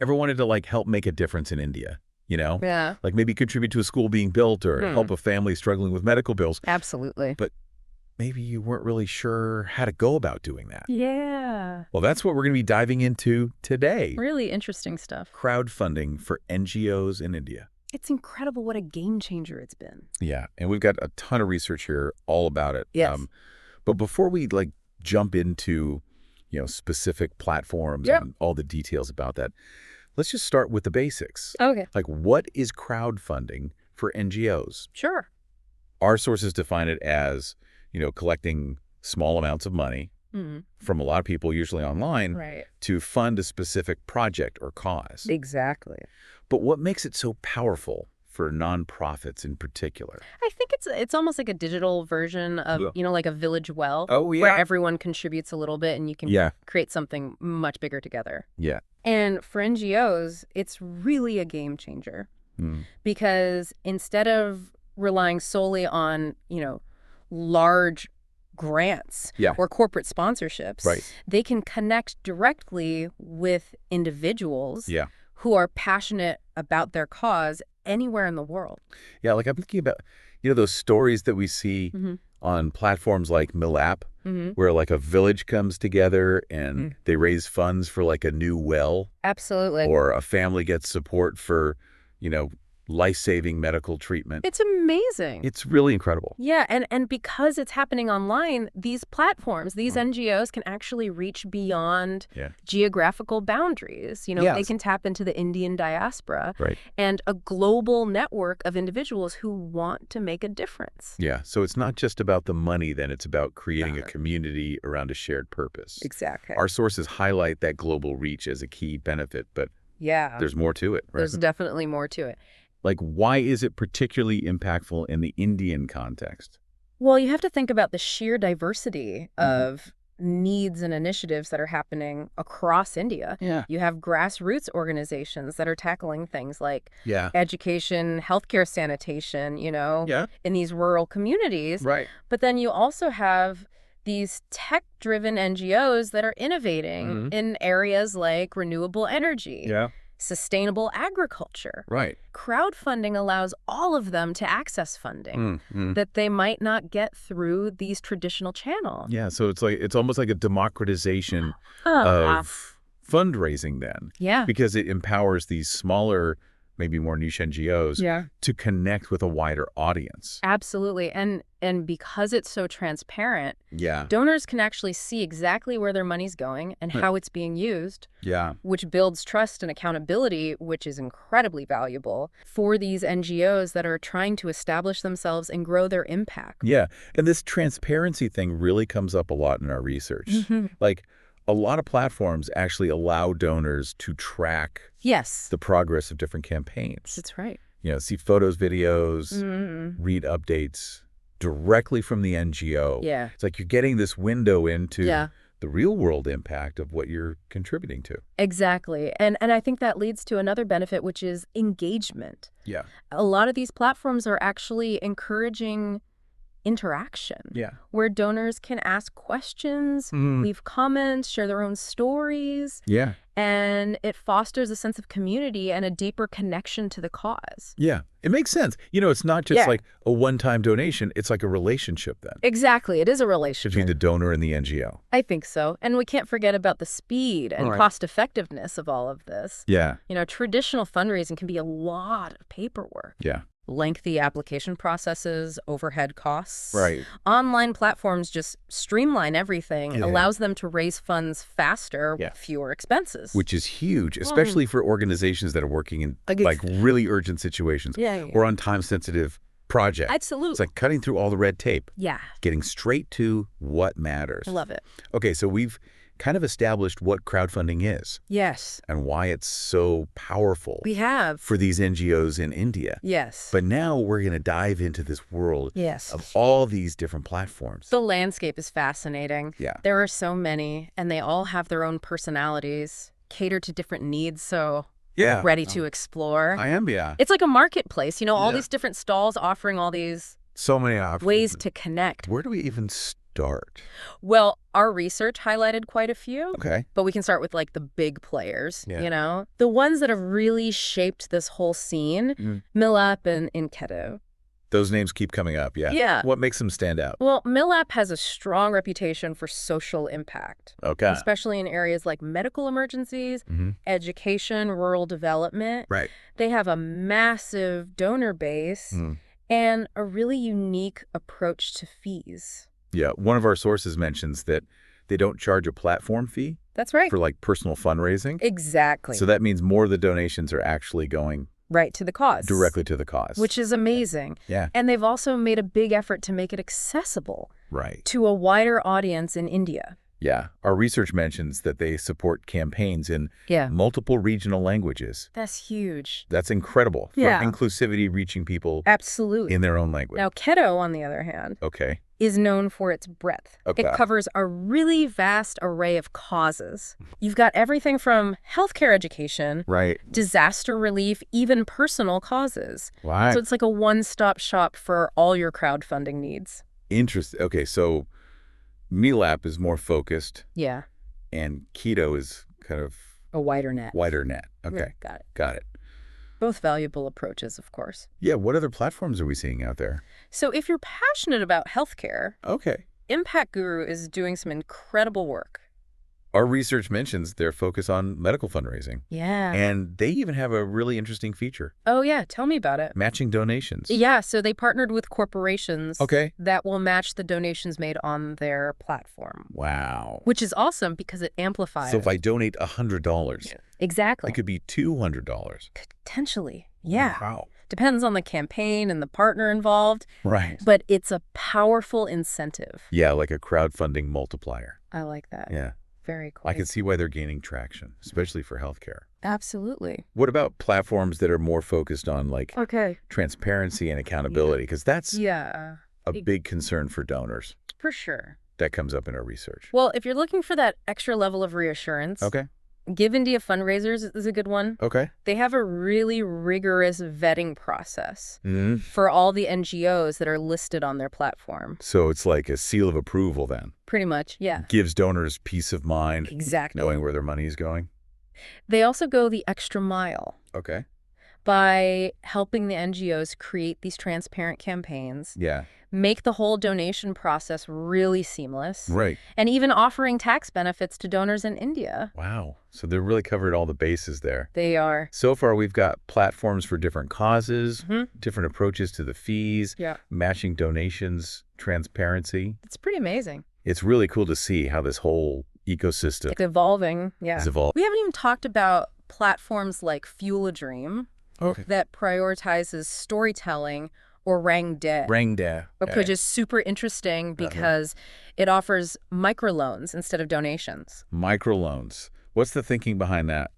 ever wanted to like help make a difference in India, you know? Yeah. Like maybe contribute to a school being built or help a family struggling with medical bills. Absolutely. But maybe you weren't really sure how to go about doing that. Yeah. Well, that's what we're going to be diving into today. Really interesting stuff. Crowdfunding for NGOs in India. It's incredible what a game changer it's been. Yeah, and we've got a ton of research here all about it. Yes. But before we like jump into, specific platforms and all the details about that, let's just start with the basics. Okay. Like, what is crowdfunding for NGOs? Sure. Our sources define it as, collecting small amounts of money from a lot of people, usually online, to fund a specific project or cause. Exactly. But what makes it so powerful for nonprofits in particular? I think it's almost like a digital version of, like a village well. Oh, yeah. Where everyone contributes a little bit and you can create something much bigger together. Yeah. And for NGOs, it's really a game changer. Because instead of relying solely on, large grants or corporate sponsorships, they can connect directly with individuals who are passionate about their cause anywhere in the world. Yeah, like I'm thinking about, those stories that we see on platforms like MillApp, where like a village comes together and they raise funds for like a new well. Absolutely. Or a family gets support for, life-saving medical treatment. It's amazing. It's really incredible. Yeah, and because it's happening online, these platforms, these NGOs can actually reach beyond geographical boundaries. They can tap into the Indian diaspora and a global network of individuals who want to make a difference. Yeah, so it's not just about the money then, it's about creating a community around a shared purpose. Exactly. Our sources highlight that global reach as a key benefit, but there's more to it, right? There's definitely more to it. Like, why is it particularly impactful in the Indian context? Well, you have to think about the sheer diversity of needs and initiatives that are happening across India. Yeah. You have grassroots organizations that are tackling things like education, healthcare sanitation, in these rural communities. Right. But then you also have these tech-driven NGOs that are innovating in areas like renewable energy. Sustainable agriculture. Right. Crowdfunding allows all of them to access funding that they might not get through these traditional channels. Yeah, so it's almost like a democratization of fundraising then. Yeah. Because it empowers these smaller, maybe more niche NGOs to connect with a wider audience. Absolutely. And because it's so transparent, donors can actually see exactly where their money's going and how it's being used, which builds trust and accountability, which is incredibly valuable for these NGOs that are trying to establish themselves and grow their impact. Yeah. And this transparency thing really comes up a lot in our research. Like, a lot of platforms actually allow donors to track the progress of different campaigns. That's right. See photos, videos, read updates directly from the NGO. Yeah. It's like you're getting this window into the real world impact of what you're contributing to. Exactly. And I think that leads to another benefit, which is engagement. Yeah. A lot of these platforms are actually encouraging interaction where donors can ask questions, leave comments, share their own stories. Yeah. And it fosters a sense of community and a deeper connection to the cause. Yeah. It makes sense. It's not just like a one-time donation. It's like a relationship then. Exactly. It is a relationship. Between the donor and the NGO. I think so. And we can't forget about the speed and cost-effectiveness of all of this. Yeah. Traditional fundraising can be a lot of paperwork. Yeah. Lengthy application processes, overhead costs. Right. Online platforms just streamline everything, allows them to raise funds faster with fewer expenses. Which is huge, especially for organizations that are working in like really urgent situations or on time-sensitive projects. Absolutely. It's like cutting through all the red tape. Yeah. Getting straight to what matters. I love it. Okay, so we've kind of established what crowdfunding is. Yes. And why it's so powerful. We have. For these NGOs in India. Yes. But now we're going to dive into this world of all these different platforms. The landscape is fascinating. Yeah. There are so many, and they all have their own personalities, cater to different needs, so ready to explore. I am, It's like a marketplace, all these different stalls offering all these so many options. Ways to connect. Where do we even start? Well, our research highlighted quite a few. Okay. But we can start with like the big players, The ones that have really shaped this whole scene, MillApp and Keto. Those names keep coming up, yeah. Yeah. What makes them stand out? Well, MillApp has a strong reputation for social impact. Okay. Especially in areas like medical emergencies, education, rural development. Right. They have a massive donor base and a really unique approach to fees. Yeah, one of our sources mentions that they don't charge a platform fee. That's right. For like personal fundraising. Exactly. So that means more of the donations are actually going right to the cause. Directly to the cause. Which is amazing. Yeah. And they've also made a big effort to make it accessible. Right. To a wider audience in India. Yeah. Our research mentions that they support campaigns in multiple regional languages. That's huge. That's incredible for inclusivity, reaching people absolutely in their own language. Now, Keto, on the other hand, is known for its breadth. It covers a really vast array of causes. You've got everything from healthcare education, disaster relief, even personal causes. Wow. So it's like a one-stop shop for all your crowdfunding needs. Interesting. Okay, so MillApp is more focused. Yeah. And Keto is kind of a wider net. Wider net. Okay. Yeah, got it. Got it. Both valuable approaches, of course. Yeah, what other platforms are we seeing out there? So if you're passionate about healthcare, Impact Guru is doing some incredible work. Our research mentions their focus on medical fundraising. Yeah. And they even have a really interesting feature. Oh, yeah. Tell me about it. Matching donations. Yeah. So they partnered with corporations that will match the donations made on their platform. Wow. Which is awesome because it amplifies. So if I donate $100. Exactly. It could be $200. Potentially. Yeah. Wow. Depends on the campaign and the partner involved. Right. But it's a powerful incentive. Yeah, like a crowdfunding multiplier. I like that. Yeah. Very cool. I can see why they're gaining traction, especially for healthcare. Absolutely. What about platforms that are more focused on like transparency and accountability? Because that's a big concern for donors. For sure. That comes up in our research. Well, if you're looking for that extra level of reassurance, Give India Fundraisers is a good one. Okay. They have a really rigorous vetting process for all the NGOs that are listed on their platform. So it's like a seal of approval then. Pretty much, yeah. Gives donors peace of mind. Exactly. Knowing where their money is going. They also go the extra mile. Okay. By helping the NGOs create these transparent campaigns. Yeah. Make the whole donation process really seamless. Right. And even offering tax benefits to donors in India. Wow. So they're really covered all the bases there. They are. So far, we've got platforms for different causes, different approaches to the fees, matching donations, transparency. It's pretty amazing. It's really cool to see how this whole ecosystem it's evolving. Yeah. is evolving. We haven't even talked about platforms like Fuel a Dream that prioritizes storytelling or Rang De. Rang De. Which is super interesting because it offers microloans instead of donations. Microloans. What's the thinking behind that?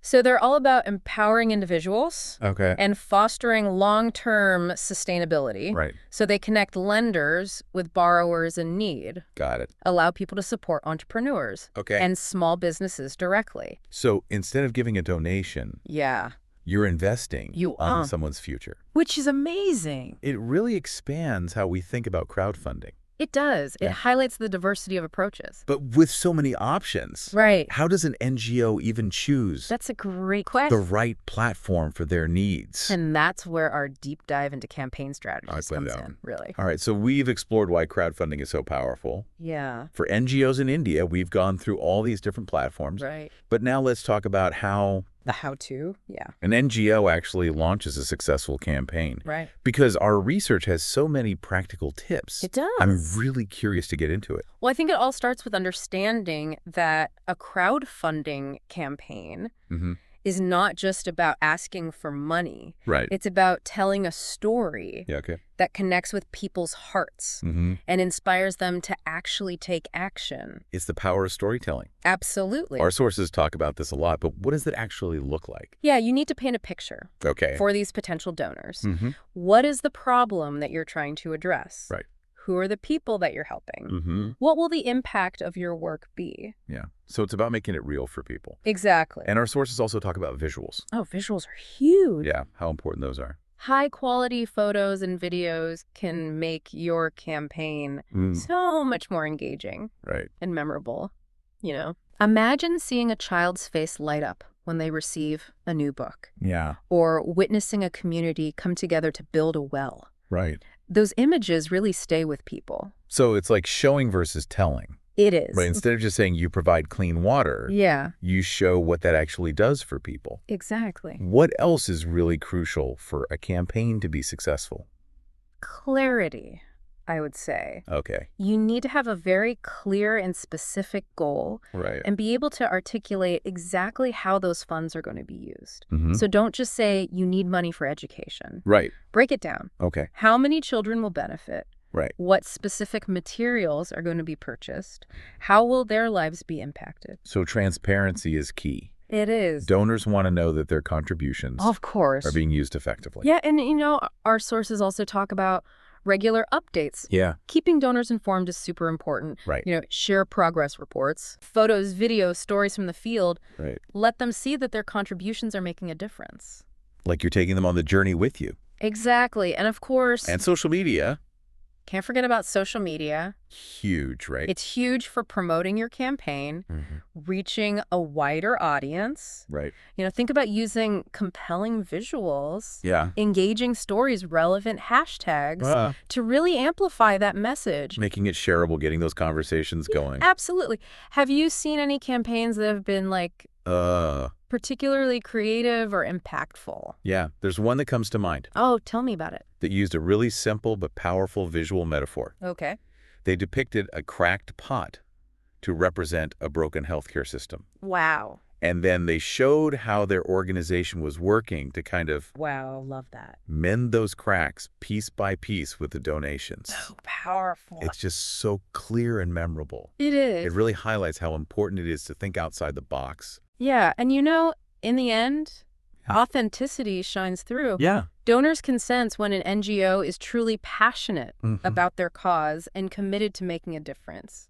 So they're all about empowering individuals and fostering long-term sustainability. Right. So they connect lenders with borrowers in need. Got it. Allow people to support entrepreneurs and small businesses directly. So instead of giving a donation, you're investing on someone's future. Which is amazing. It really expands how we think about crowdfunding. It does. It highlights the diversity of approaches. But with so many options, how does an NGO even choose That's a great question. the right platform for their needs? And that's where our deep dive into campaign strategies comes in, really. All right, so we've explored why crowdfunding is so powerful. Yeah. For NGOs in India, we've gone through all these different platforms. Right. But now let's talk about how the how-to, an NGO actually launches a successful campaign. Right. Because our research has so many practical tips. It does. I'm really curious to get into it. Well, I think it all starts with understanding that a crowdfunding campaign is not just about asking for money. Right. It's about telling a story that connects with people's hearts and inspires them to actually take action. It's the power of storytelling. Absolutely. Our sources talk about this a lot, but what does it actually look like? Yeah, you need to paint a picture for these potential donors. What is the problem that you're trying to address? Right. Who are the people that you're helping? What will the impact of your work be? Yeah. So it's about making it real for people. Exactly. And our sources also talk about visuals. Oh, visuals are huge. Yeah, how important those are. high-quality photos and videos can make your campaign so much more engaging and memorable, you know. Imagine seeing a child's face light up when they receive a new book. Yeah. Or witnessing a community come together to build a well. Right. Those images really stay with people. So it's like showing versus telling. It is. Right. Instead of just saying you provide clean water, you show what that actually does for people. Exactly. What else is really crucial for a campaign to be successful? Clarity, I would say. Okay. You need to have a very clear and specific goal and be able to articulate exactly how those funds are going to be used. So don't just say you need money for education. Right. Break it down. Okay. How many children will benefit? Right. What specific materials are going to be purchased? How will their lives be impacted? So transparency is key. It is. Donors want to know that their contributions are being used effectively. Yeah, and you know, our sources also talk about regular updates. Yeah. Keeping donors informed is super important. Right. You know, share progress reports, photos, videos, stories from the field. Right. Let them see that their contributions are making a difference. Like you're taking them on the journey with you. Exactly. And of course... And social media. Can't forget about social media. Huge, right? It's huge for promoting your campaign, reaching a wider audience. Right. You know, think about using compelling visuals, engaging stories, relevant hashtags to really amplify that message. Making it shareable, getting those conversations going. Absolutely. Have you seen any campaigns that have been like particularly creative or impactful? Yeah, there's one that comes to mind. Oh, tell me about it. That used a really simple but powerful visual metaphor. Okay. They depicted a cracked pot to represent a broken healthcare system. Wow. And then they showed how their organization was working to kind of love that. Mend those cracks piece by piece with the donations. So powerful. It's just so clear and memorable. It is. It really highlights how important it is to think outside the box. Yeah, and you know, in the end, authenticity shines through. Yeah. Donors can sense when an NGO is truly passionate about their cause and committed to making a difference.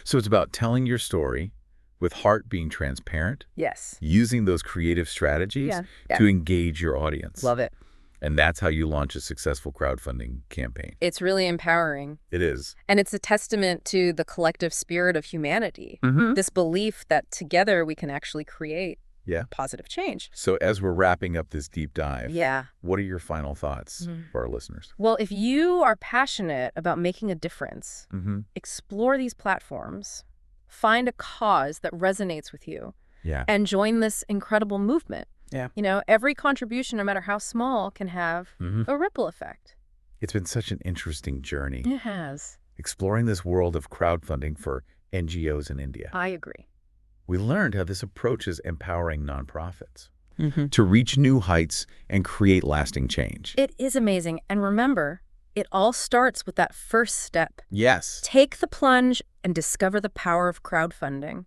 So it's about telling your story with heart, being transparent. Yes. Using those creative strategies to engage your audience. Love it. And that's how you launch a successful crowdfunding campaign. It's really empowering. It is. And it's a testament to the collective spirit of humanity. This belief that together we can actually create positive change. So as we're wrapping up this deep dive, what are your final thoughts for our listeners? Well, if you are passionate about making a difference, explore these platforms, find a cause that resonates with you, and join this incredible movement. Yeah. You know, every contribution, no matter how small, can have a ripple effect. It's been such an interesting journey. It has. Exploring this world of crowdfunding for NGOs in India. I agree. We learned how this approach is empowering nonprofits to reach new heights and create lasting change. It is amazing. And remember, it all starts with that first step. Yes. Take the plunge and discover the power of crowdfunding.